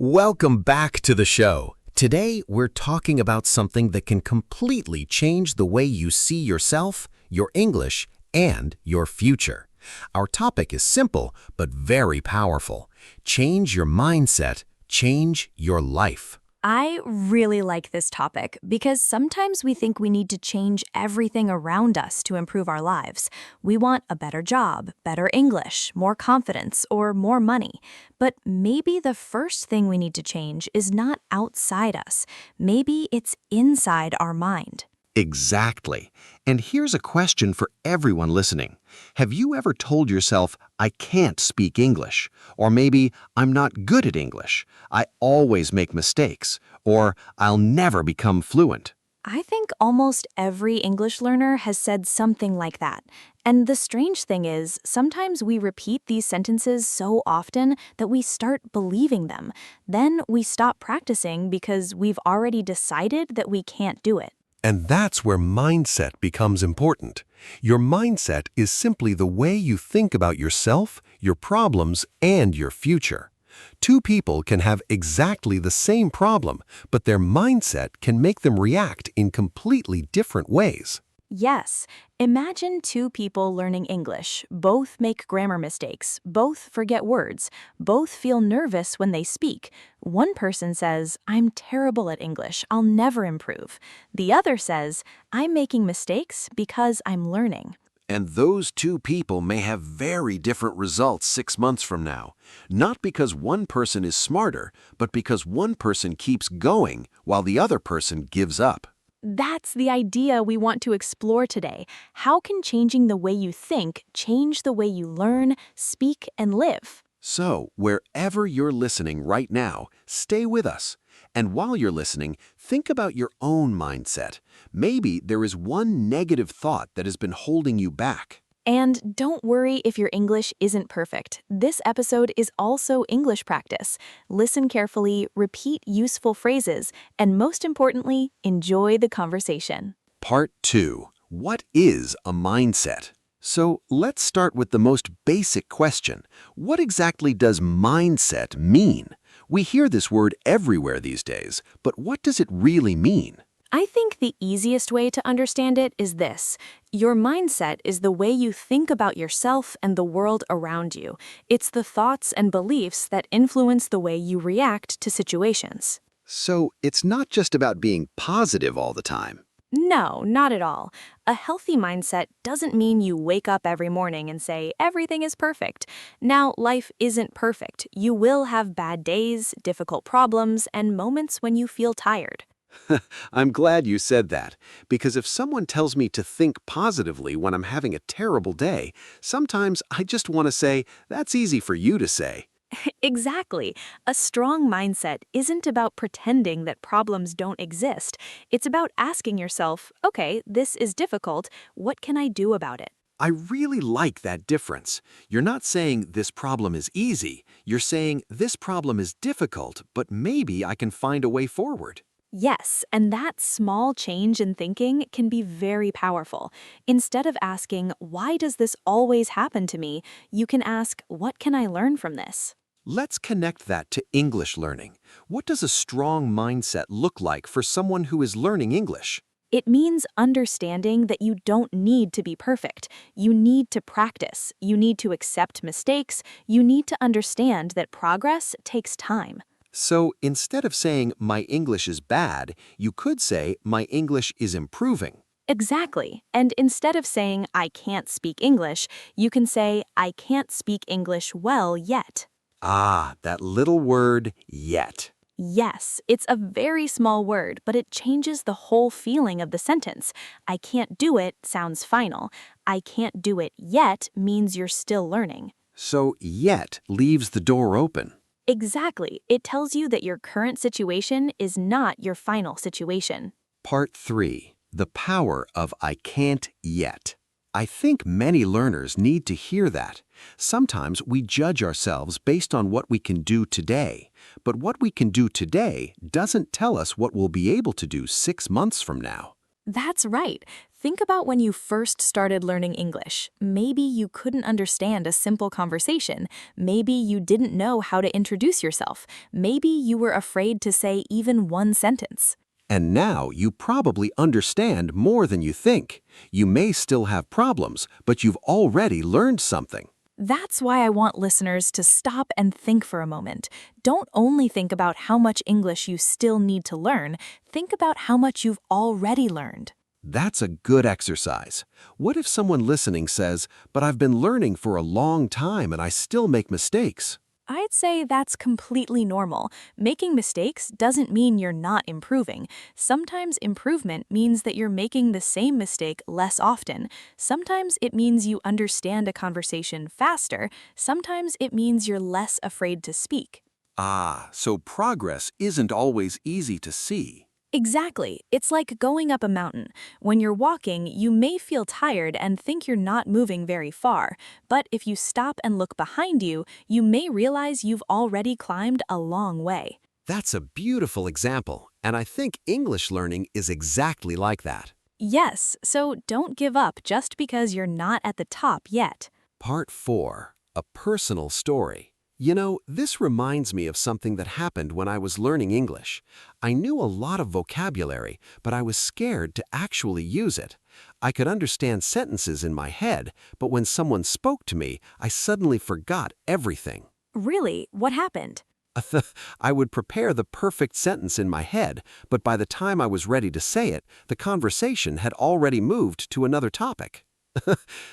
Welcome back to the show. Today, we're talking about something that can completely change the way you see yourself, your English, and your future. Our topic is simple, but very powerful. Change your mindset, change your life. I really like this topic because sometimes we think we need to change everything around us to improve our lives. We want a better job, better English, more confidence, or more money. But maybe the first thing we need to change is not outside us. Maybe it's inside our mind. Exactly. And here's a question for everyone listening. Have you ever told yourself, I can't speak English? Or maybe, I'm not good at English. I always make mistakes. Or I'll never become fluent. I think almost every English learner has said something like that. And the strange thing is, sometimes we repeat these sentences so often that we start believing them. Then we stop practicing because we've already decided that we can't do it. And that's where mindset becomes important. Your mindset is simply the way you think about yourself, your problems, and your future. Two people can have exactly the same problem, but their mindset can make them react in completely different ways. Yes, imagine two people learning English. Both make grammar mistakes, both forget words, both feel nervous when they speak. One person says, I'm terrible at English, I'll never improve. The other says, I'm making mistakes because I'm learning. And those two people may have very different results 6 months from now. Not because one person is smarter, but because one person keeps going while the other person gives up. That's the idea we want to explore today. How can changing the way you think change the way you learn, speak, and live? So, wherever you're listening right now, stay with us. And while you're listening, think about your own mindset. Maybe there is one negative thought that has been holding you back. And don't worry if your English isn't perfect. This episode is also English practice. Listen carefully, repeat useful phrases, and most importantly, enjoy the conversation. Part 2. What is a mindset? So let's start with the most basic question. What exactly does mindset mean? We hear this word everywhere these days, but what does it really mean? I think the easiest way to understand it is this. Your mindset is the way you think about yourself and the world around you. It's the thoughts and beliefs that influence the way you react to situations. So it's not just about being positive all the time. No, not at all. A healthy mindset doesn't mean you wake up every morning and say, everything is perfect. Now, life isn't perfect. You will have bad days, difficult problems, and moments when you feel tired. I'm glad you said that, because if someone tells me to think positively when I'm having a terrible day, sometimes I just want to say, that's easy for you to say. Exactly. A strong mindset isn't about pretending that problems don't exist. It's about asking yourself, okay, this is difficult. What can I do about it? I really like that difference. You're not saying this problem is easy. You're saying this problem is difficult, but maybe I can find a way forward. Yes, and that small change in thinking can be very powerful. Instead of asking, why does this always happen to me, you can ask, what can I learn from this? Let's connect that to English learning. What does a strong mindset look like for someone who is learning English? It means understanding that you don't need to be perfect. You need to practice. You need to accept mistakes. You need to understand that progress takes time. So instead of saying, my English is bad, you could say, my English is improving. Exactly. And instead of saying, I can't speak English, you can say, I can't speak English well yet. Ah, that little word, yet. Yes, it's a very small word, but it changes the whole feeling of the sentence. I can't do it sounds final. I can't do it yet means you're still learning. So yet leaves the door open. Exactly. It tells you that your current situation is not your final situation. Part 3. The power of I can't yet. I think many learners need to hear that. Sometimes we judge ourselves based on what we can do today, but what we can do today doesn't tell us what we'll be able to do 6 months from now. That's right. Think about when you first started learning English. Maybe you couldn't understand a simple conversation. Maybe you didn't know how to introduce yourself. Maybe you were afraid to say even one sentence. And now you probably understand more than you think. You may still have problems, but you've already learned something. That's why I want listeners to stop and think for a moment. Don't only think about how much English you still need to learn, think about how much you've already learned. That's a good exercise. What if someone listening says, "But I've been learning for a long time and I still make mistakes"? I'd say that's completely normal. Making mistakes doesn't mean you're not improving. Sometimes improvement means that you're making the same mistake less often. Sometimes it means you understand a conversation faster. Sometimes it means you're less afraid to speak. Ah, so progress isn't always easy to see. Exactly. It's like going up a mountain. When you're walking, you may feel tired and think you're not moving very far. But if you stop and look behind you, you may realize you've already climbed a long way. That's a beautiful example, and I think English learning is exactly like that. Yes, so don't give up just because you're not at the top yet. Part 4. A personal story. You know, this reminds me of something that happened when I was learning English. I knew a lot of vocabulary, but I was scared to actually use it. I could understand sentences in my head, but when someone spoke to me, I suddenly forgot everything. Really? What happened? I would prepare the perfect sentence in my head, but by the time I was ready to say it, the conversation had already moved to another topic.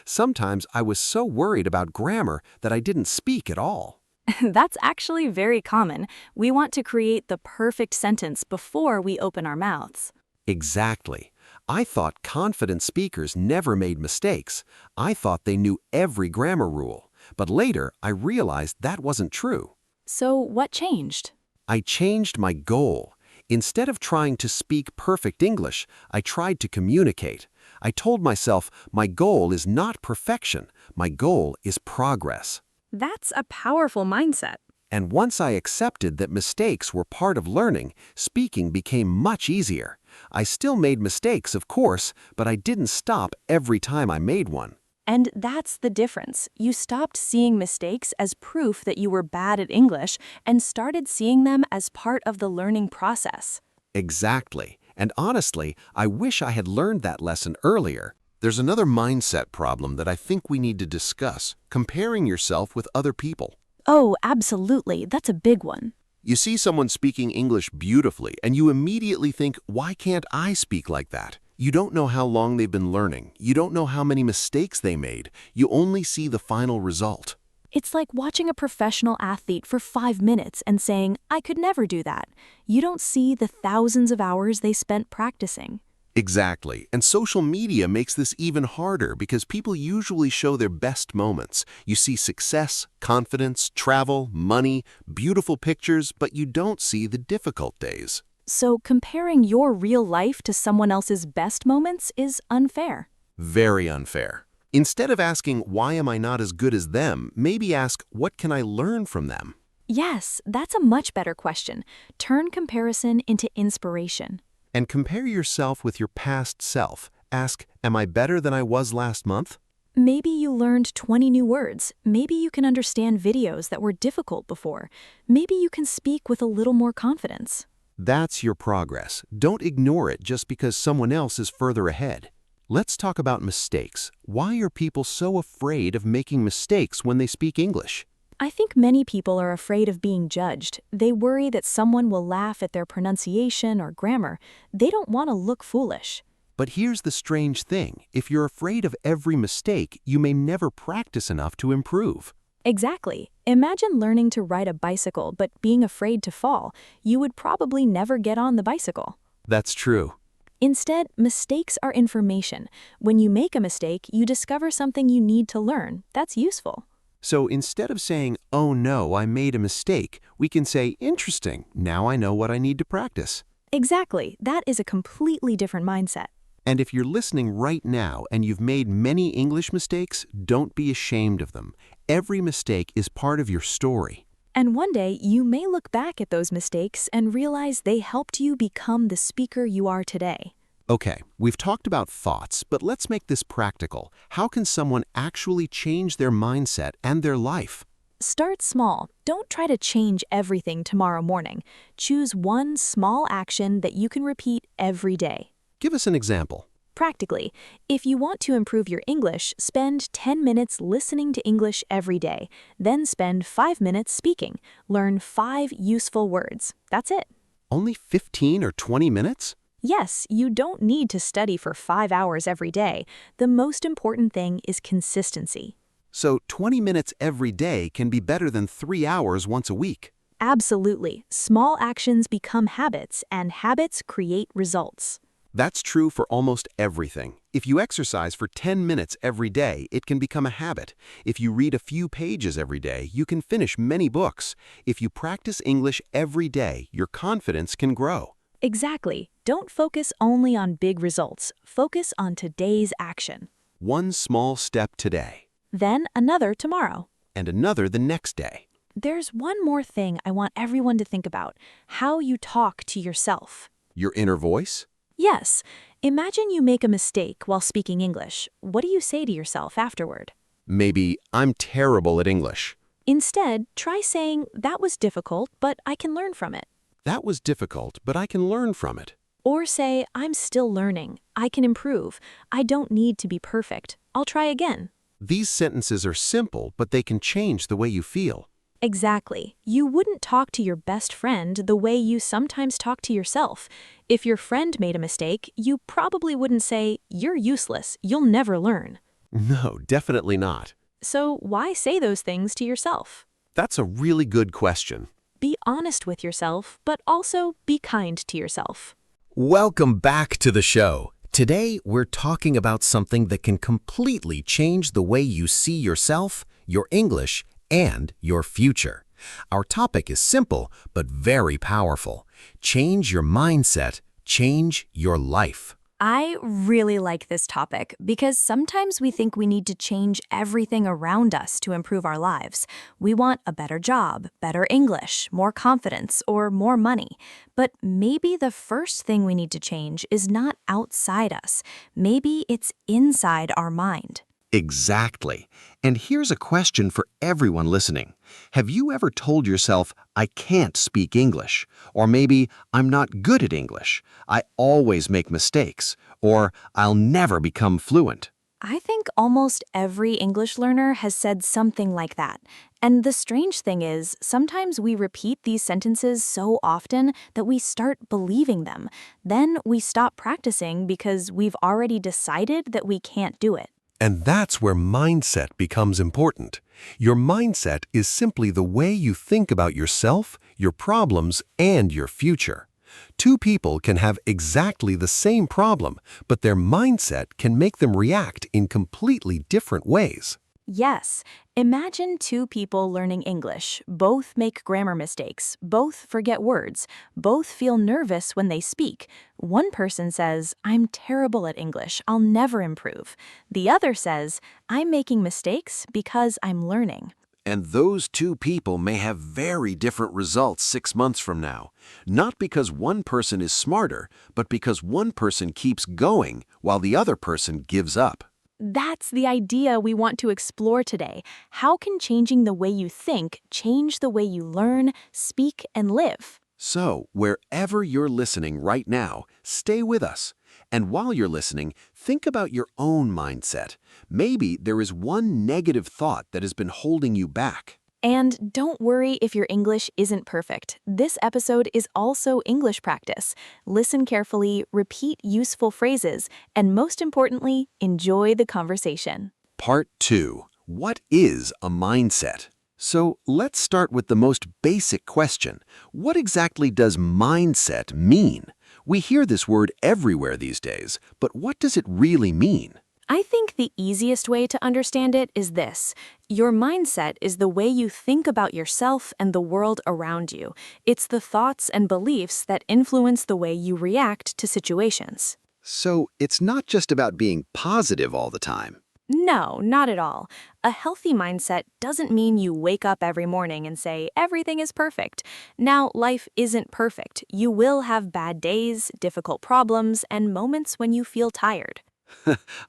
Sometimes I was so worried about grammar that I didn't speak at all. That's actually very common. We want to create the perfect sentence before we open our mouths. Exactly. I thought confident speakers never made mistakes. I thought they knew every grammar rule. But later, I realized that wasn't true. So what changed? I changed my goal. Instead of trying to speak perfect English, I tried to communicate. I told myself, my goal is not perfection. My goal is progress. That's a powerful mindset. And once I accepted that mistakes were part of learning, speaking became much easier. I still made mistakes, of course, but I didn't stop every time I made one. And that's the difference. You stopped seeing mistakes as proof that you were bad at English and started seeing them as part of the learning process. Exactly. And honestly, I wish I had learned that lesson earlier. There's another mindset problem that I think we need to discuss: comparing yourself with other people. Oh, absolutely. That's a big one. You see someone speaking English beautifully, and you immediately think, why can't I speak like that? You don't know how long they've been learning. You don't know how many mistakes they made. You only see the final result. It's like watching a professional athlete for 5 minutes and saying, I could never do that. You don't see the thousands of hours they spent practicing. Exactly. And social media makes this even harder because people usually show their best moments. You see success, confidence, travel, money, beautiful pictures, but you don't see the difficult days. So comparing your real life to someone else's best moments is unfair. Very unfair. Instead of asking, why am I not as good as them, maybe ask, what can I learn from them? Yes, that's a much better question. Turn comparison into inspiration. And compare yourself with your past self. Ask, am I better than I was last month? Maybe you learned 20 new words. Maybe you can understand videos that were difficult before. Maybe you can speak with a little more confidence. That's your progress. Don't ignore it just because someone else is further ahead. Let's talk about mistakes. Why are people so afraid of making mistakes when they speak English? I think many people are afraid of being judged. They worry that someone will laugh at their pronunciation or grammar. They don't want to look foolish. But here's the strange thing. If you're afraid of every mistake, you may never practice enough to improve. Exactly. Imagine learning to ride a bicycle but being afraid to fall. You would probably never get on the bicycle. That's true. Instead, mistakes are information. When you make a mistake, you discover something you need to learn. That's useful. So instead of saying, oh no, I made a mistake, we can say, interesting, now I know what I need to practice. Exactly. That is a completely different mindset. And if you're listening right now and you've made many English mistakes, don't be ashamed of them. Every mistake is part of your story. And one day, you may look back at those mistakes and realize they helped you become the speaker you are today. Okay, we've talked about thoughts, but let's make this practical. How can someone actually change their mindset and their life? Start small. Don't try to change everything tomorrow morning. Choose one small action that you can repeat every day. Give us an example. Practically, if you want to improve your English, spend 10 minutes listening to English every day. Then spend 5 minutes speaking. Learn 5 useful words. That's it. Only 15 or 20 minutes? Yes, you don't need to study for 5 hours every day. The most important thing is consistency. So 20 minutes every day can be better than 3 hours once a week. Absolutely. Small actions become habits, and habits create results. That's true for almost everything. If you exercise for 10 minutes every day, it can become a habit. If you read a few pages every day, you can finish many books. If you practice English every day, your confidence can grow. Exactly. Don't focus only on big results. Focus on today's action. One small step today, Then another tomorrow. and another the next day. There's one more thing I want everyone to think about: how you talk to yourself. Your inner voice? Yes, imagine you make a mistake while speaking English. What do you say to yourself afterward? Maybe, I'm terrible at English. Instead, try saying, "That was difficult, but I can learn from it." That was difficult, but I can learn from it. Or say, "I'm still learning. I can improve. I don't need to be perfect. I'll try again." These sentences are simple, but they can change the way you feel. Exactly. You wouldn't talk to your best friend the way you sometimes talk to yourself. If your friend made a mistake, you probably wouldn't say, "You're useless. You'll never learn." No, definitely not. So why say those things to yourself? That's a really good question. Be honest with yourself, but also be kind to yourself. Welcome back to the show. Today, we're talking about something that can completely change the way you see yourself, your English, and your future. Our topic is simple, but very powerful. Change your mindset, change your life. I really like this topic because sometimes we think we need to change everything around us to improve our lives. We want a better job, better English, more confidence, or more money. But maybe the first thing we need to change is not outside us. Maybe it's inside our mind. Exactly. And here's a question for everyone listening. Have you ever told yourself, I can't speak English? Or maybe, I'm not good at English. I always make mistakes. Or I'll never become fluent. I think almost every English learner has said something like that. And the strange thing is, sometimes we repeat these sentences so often that we start believing them. Then we stop practicing because we've already decided that we can't do it. And that's where mindset becomes important. Your mindset is simply the way you think about yourself, your problems, and your future. Two people can have exactly the same problem, but their mindset can make them react in completely different ways. Yes, imagine two people learning English. Both make grammar mistakes, both forget words, both feel nervous when they speak. One person says, "I'm terrible at English, I'll never improve." The other says, "I'm making mistakes because I'm learning." And those two people may have very different results 6 months from now. Not because one person is smarter, but because one person keeps going while the other person gives up. That's the idea we want to explore today. How can changing the way you think change the way you learn, speak, and live? So, wherever you're listening right now, stay with us. And while you're listening, think about your own mindset. Maybe there is one negative thought that has been holding you back. And don't worry if your English isn't perfect. This episode is also English practice. Listen carefully, repeat useful phrases, and most importantly, enjoy the conversation. Part 2. What is a mindset? So let's start with the most basic question. What exactly does mindset mean? We hear this word everywhere these days, but what does it really mean? I think the easiest way to understand it is this. Your mindset is the way you think about yourself and the world around you. It's the thoughts and beliefs that influence the way you react to situations. So it's not just about being positive all the time. No, not at all. A healthy mindset doesn't mean you wake up every morning and say, everything is perfect. Now, life isn't perfect. You will have bad days, difficult problems, and moments when you feel tired.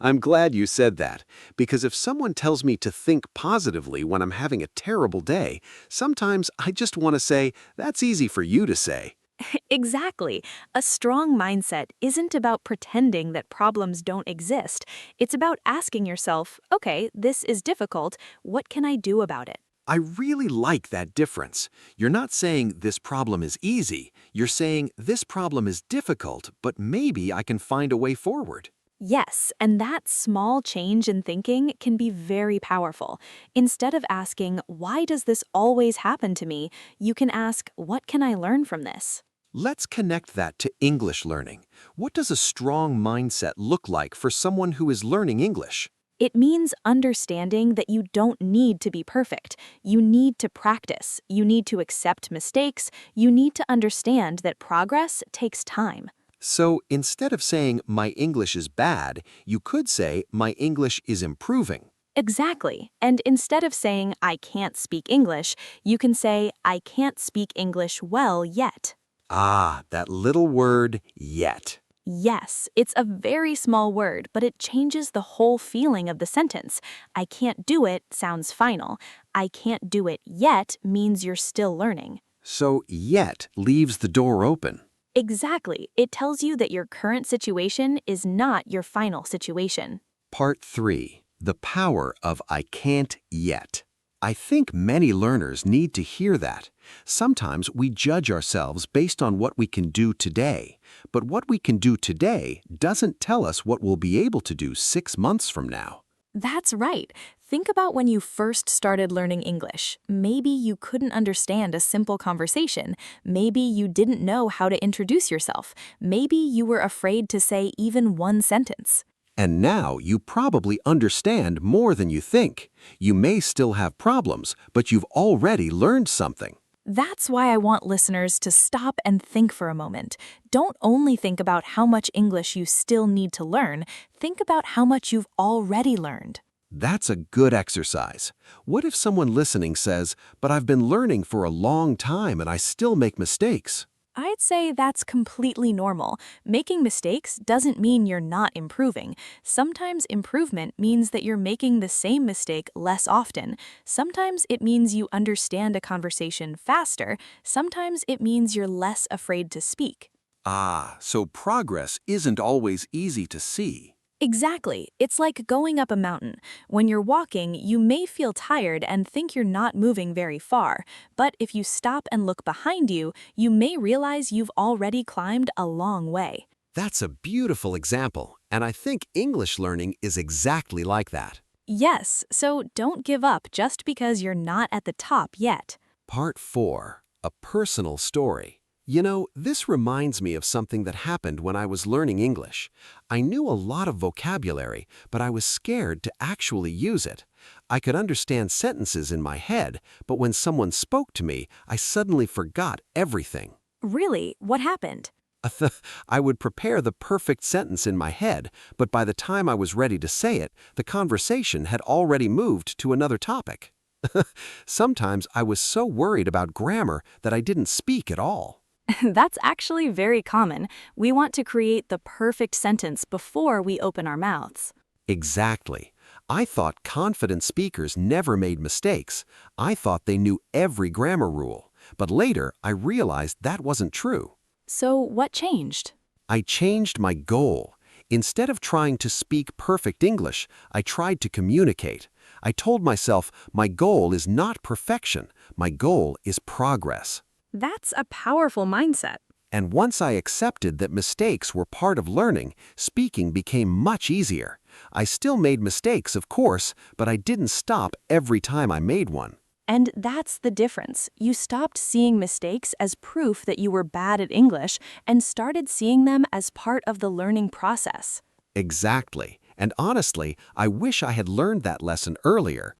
I'm glad you said that, because if someone tells me to think positively when I'm having a terrible day, sometimes I just want to say, that's easy for you to say. Exactly. A strong mindset isn't about pretending that problems don't exist. It's about asking yourself, okay, this is difficult. What can I do about it? I really like that difference. You're not saying this problem is easy. You're saying this problem is difficult, but maybe I can find a way forward. Yes, and that small change in thinking can be very powerful. Instead of asking, why does this always happen to me? You can ask, what can I learn from this? Let's connect that to English learning. What does a strong mindset look like for someone who is learning English? It means understanding that you don't need to be perfect. You need to practice. You need to accept mistakes. You need to understand that progress takes time. So instead of saying, my English is bad, you could say, my English is improving. Exactly. And instead of saying, I can't speak English, you can say, I can't speak English well yet. Ah, that little word, yet. Yes, it's a very small word, but it changes the whole feeling of the sentence. I can't do it sounds final. I can't do it yet means you're still learning. So yet leaves the door open. Exactly. It tells you that your current situation is not your final situation. Part 3. The power of I can't yet. I think many learners need to hear that. Sometimes we judge ourselves based on what we can do today, but what we can do today doesn't tell us what we'll be able to do 6 months from now. That's right. Think about when you first started learning English. Maybe you couldn't understand a simple conversation. Maybe you didn't know how to introduce yourself. Maybe you were afraid to say even one sentence. And now you probably understand more than you think. You may still have problems, but you've already learned something. That's why I want listeners to stop and think for a moment. Don't only think about how much English you still need to learn, think about how much you've already learned. That's a good exercise. What if someone listening says, but I've been learning for a long time and I still make mistakes? I'd say that's completely normal. Making mistakes doesn't mean you're not improving. Sometimes improvement means that you're making the same mistake less often. Sometimes it means you understand a conversation faster. Sometimes it means you're less afraid to speak. Ah, so progress isn't always easy to see. Exactly. It's like going up a mountain. When you're walking, you may feel tired and think you're not moving very far. But if you stop and look behind you, you may realize you've already climbed a long way. That's a beautiful example, and I think English learning is exactly like that. Yes, so don't give up just because you're not at the top yet. Part 4. A personal story. You know, this reminds me of something that happened when I was learning English. I knew a lot of vocabulary, but I was scared to actually use it. I could understand sentences in my head, but when someone spoke to me, I suddenly forgot everything. Really? What happened? I would prepare the perfect sentence in my head, but by the time I was ready to say it, the conversation had already moved to another topic. Sometimes I was so worried about grammar that I didn't speak at all. That's actually very common. We want to create the perfect sentence before we open our mouths. Exactly. I thought confident speakers never made mistakes. I thought they knew every grammar rule. But later, I realized that wasn't true. So what changed? I changed my goal. Instead of trying to speak perfect English, I tried to communicate. I told myself, my goal is not perfection. My goal is progress. That's a powerful mindset. And once I accepted that mistakes were part of learning, speaking became much easier. I still made mistakes, of course, but I didn't stop every time I made one. And that's the difference. You stopped seeing mistakes as proof that you were bad at English and started seeing them as part of the learning process. Exactly. And honestly, I wish I had learned that lesson earlier.